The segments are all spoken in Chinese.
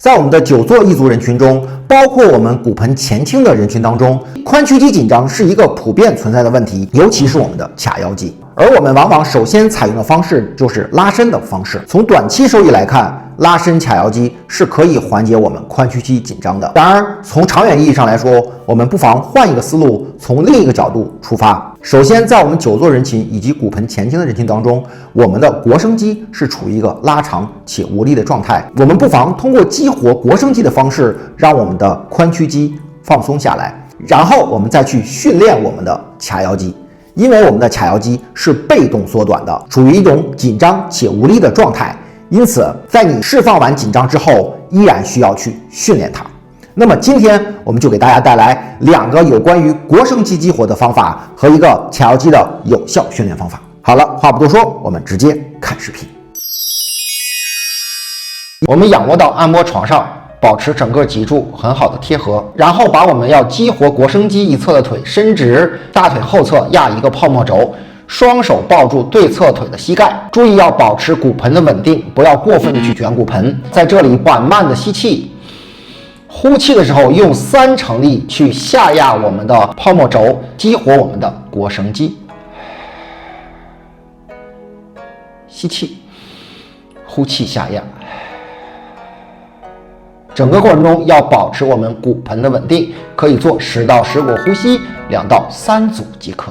在我们的久坐一族人群中，包括我们骨盆前倾的人群当中，髋屈肌紧张是一个普遍存在的问题，尤其是我们的髂腰肌。而我们往往首先采用的方式就是拉伸的方式。从短期收益来看，拉伸髂腰肌是可以缓解我们髋屈肌紧张的。然而，从长远意义上来说，我们不妨换一个思路，从另一个角度出发。首先，在我们久坐人群以及骨盆前倾的人群当中，我们的腘绳肌是处于一个拉长且无力的状态。我们不妨通过激活腘绳肌的方式，让我们的髋屈肌放松下来，然后我们再去训练我们的髂腰肌。因为我们的髂腰肌是被动缩短的，处于一种紧张且无力的状态，因此在你释放完紧张之后，依然需要去训练它。那么今天我们就给大家带来2个有关于腘绳肌激活的方法和一个髂腰肌的有效训练方法。好了，话不多说，我们直接看视频。我们仰卧到按摩床上，保持整个脊柱很好的贴合，然后把我们要激活腘绳肌一侧的腿伸直，大腿后侧压一个泡沫轴，双手抱住对侧腿的膝盖，注意要保持骨盆的稳定，不要过分的去卷骨盆。在这里缓慢的吸气，呼气的时候用3成力去下压我们的泡沫轴，激活我们的腘绳肌。吸气，呼气下压。整个过程中要保持我们骨盆的稳定，可以做10到15个呼吸，2到3组即可。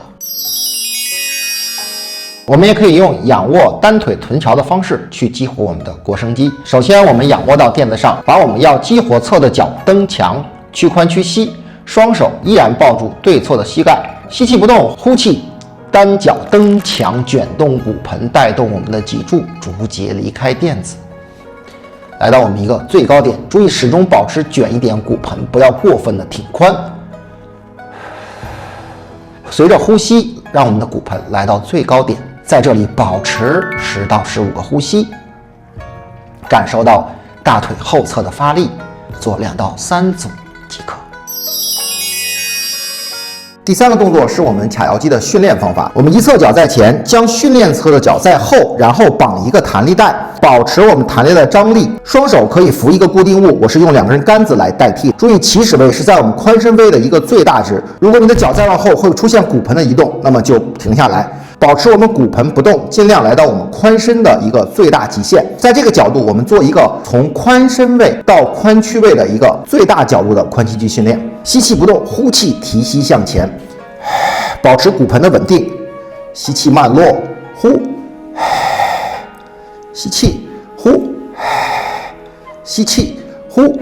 我们也可以用仰卧单腿臀桥的方式去激活我们的腘绳肌。首先，我们仰卧到垫子上，把我们要激活侧的脚蹬墙，屈髋屈膝，双手依然抱住对侧的膝盖，吸气不动，呼气，单脚蹬墙，卷动骨盆，带动我们的脊柱，逐节离开垫子。来到我们一个最高点，注意始终保持卷一点骨盆，不要过分的挺髋。随着呼吸，让我们的骨盆来到最高点，在这里保持10到15个呼吸，感受到大腿后侧的发力，做2到3组即可。第3个动作是我们髂腰肌的训练方法。我们一侧脚在前，将训练侧的脚在后，然后绑一个弹力带，保持我们弹力的张力。双手可以扶一个固定物，我是用2根杆子来代替。注意起始位是在我们髋深位的一个最大值。如果你的脚再往后会出现骨盆的移动，那么就停下来，保持我们骨盆不动，尽量来到我们髋深的一个最大极限。在这个角度，我们做一个从髋深位到髋屈位的一个最大角度的髋屈肌训练。吸气不动，呼气提膝向前，保持骨盆的稳定。吸气慢落，呼，吸气，呼，吸气，呼。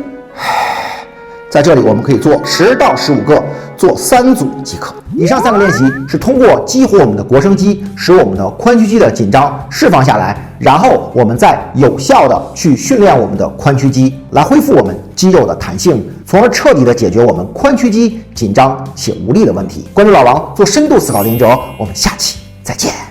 在这里我们可以做10到15个，做3组即可。以上3个练习是通过激活我们的腘绳肌，使我们的髋屈肌的紧张释放下来，然后我们再有效的去训练我们的髋屈肌，来恢复我们肌肉的弹性，从而彻底的解决我们髋屈肌紧张且无力的问题。关注老王，做深度思考练习者，我们下期再见。